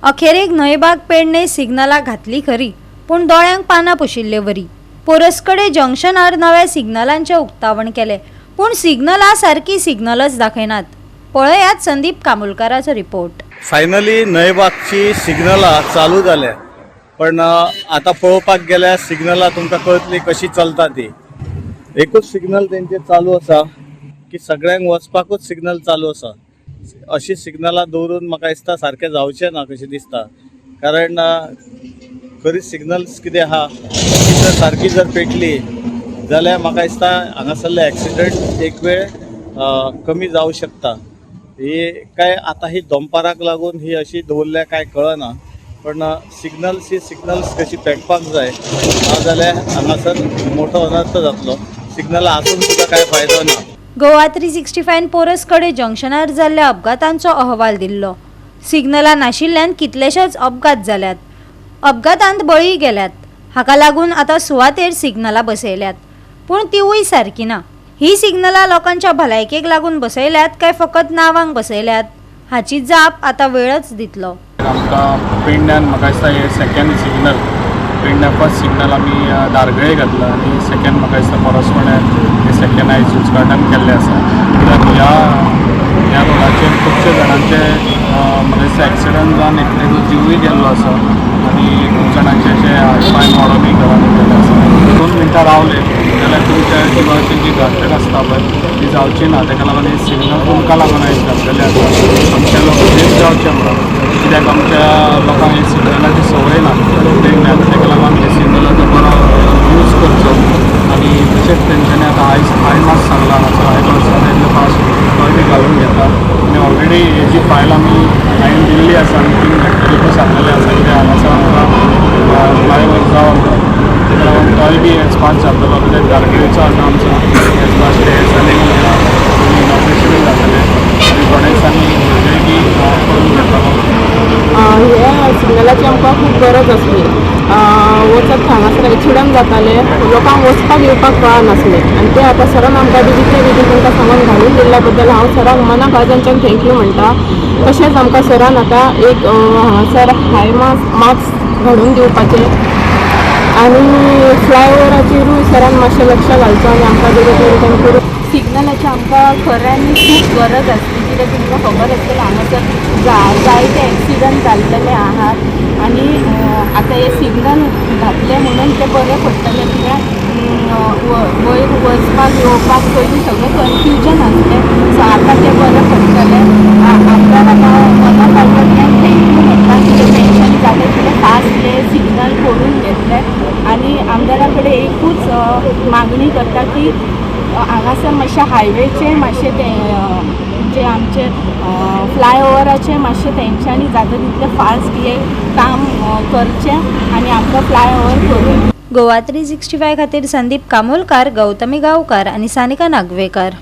अखेरेक न्हयबाग पेडणे सिग्नला घातली खरी, पूण दोळ्यांक पानां पुशिल्ले वरी। पोरसकडे जंक्शनार नव्या सिग्नलांचे उक्तावण केले, पूण सिग्नलां सारकी सिग्नलच दाखयनात। पळयात संदीप कामुलकाराचो रिपोर्ट। फायनली न्हयबागची सिग्नलां चालू जाल्या, पण आता पळोवपाक गेल्यार सिग्नलां तुमकां कळटली कशी चलता ती। एकूच सिग्नल तेंचे चालू आसा की सगळ्यांक वचपाकूच सिग्नल चालू आसा। अशी सिग्नलां दवरून म्हाका दिसता सारकें जावचें ना कशें दिसता, कारण खरी सिग्नल्स कितें आहा ती जर सारकी जर पेटली जाल्यार म्हाका दिसता हांगासरले एक्सिडेंट एक वेळ कमी जावं शकता। ही काय आता ही दनपाराक लागून ही अशी दवरल्या काय कळना, पण सिग्नल्स कशी पेटपाक जाय नाजाल्यार हांगासर मोठो अनर्थ जातलो। सिग्नलां आसून सुद्धा काय फायदो ना। गोवा 365 पोरसकडे जंक्शनार जाल्ल्या अपघातांचो अहवाल दिल्लो। सिग्नलां नाशिल्ल्यान कितलेशेच अपघात जाल्यात। अपघातांत बळी गेल्यात। हाका लागून आता सुवातेर सिग्नलां बसयल्यात, पूण तिवूय सारकी ना। ही सिग्नलां लोकांच्या भलायकेक लागून बसयल्यात काय फकत नांवांक बसयल्यात हाची जाप आता वेळच दितलो। आमकां पेडण्यान म्हाका दिसता हे सेकंड सिग्नल, पेडण्या फर्स्ट सिग्नल आमी दारगळे घातला आनी सेकंड म्हाका दिसता परसपण्यान हे सेकंड आयज उजवाडान केल्ले आसा। कित्याक ह्या रोडाचेर खुबशे जाणांचे म्हाका दिसता एक्सिडंट जावन एकट्याचो जिवूय गेल्लो आसा आनी खूब जाणांचे अशे हातपाय मोडोनूय घरान गेल्ले आसा। 2 मिनटां रावले जाल्यार तुमच्या जिवाची जी घातक आसता पळय ती जावची ना। ताका लागून हे सिग्नल तुमकां लागून आयज घातलेले आसा, आमचे लोक सेफ जावचे म्हणून। कित्याक आमच्या लोकांक ही सिग्नलाची संवय ना पेडण्यान, ताका लागून हे सिग्नलाचो बरो यूज करचो। आनी तशेंच तेंच्यांनी आतां हाय मास्क सांगला हांगासर हाय मास्क येतले फास्ट तो बी घालून घेता आनी ऑलरेडी हेजी फायल आमी हांवें दिल्ली आसा, मिटींग घेतलेली सांगलेलें आसा कित्याक हांगासर आमकां फ्लायओवर जावं म्हणून। ताका लागून तोय बी एक्सपांड जातलो, कित्याक दारगळेचो आसा आमचो एक्सपांड स्टेज आनी ऑपरेशन जातलें आनी थोड्या दिसांनी हें बी करून घेतलो। हे सिग्नलाची आमकां खूब गरज आसली। वचत हांगासर एक्सिडंट जाताले, लोकांक वचपाक येवपाक कळनासलें आनी ते आतां सरान आमकां डिजिटली तांकां सामान घालून दिल्ल्या बद्दल हांव सराक मना काळजांच्यान थँक्यू म्हणटा। तशेंच आमकां सरान आतां एक हांगासर हाय मास्क घालून दिवपाचें आनी फ्लायओवराचेरूय सरान मातशें लक्ष घालचें आनी आमकां तें करून। सिग्नलाची आमकां खऱ्यांनी खूब गरज आसली, कित्याक तुमकां खबर आसतलें हांगासर जायते एक्सिडंट जाल्लेले आहात आनी आतां हे सिग्नल घातले म्हणून ते बरें पडटलें। कित्याक वयर वचपाक येवपाक पयलीं सगळें कन्फ्युजन आसलें, सो आतां तें बरें पडटलें। आमकां आतां मना काळजांतल्यान थँक्यू म्हणटा कितें टेंशन जालें कितें फास्ट हे सिग्नल करून घेतले आनी आमदारा कडेन एकूच मागणी करता की हांगासर मातशें हायवेचें मातशें तें जे आमचे फ्लायओवराचें मातशें तेंच्यांनी जाता तितलें फास्ट हे काम करचें आनी आमकां फ्लायओवर करून। गोवा 365 खातीर संदीप कामुलकार, गौतमी गांवकार आनी सानिका नागवेकर।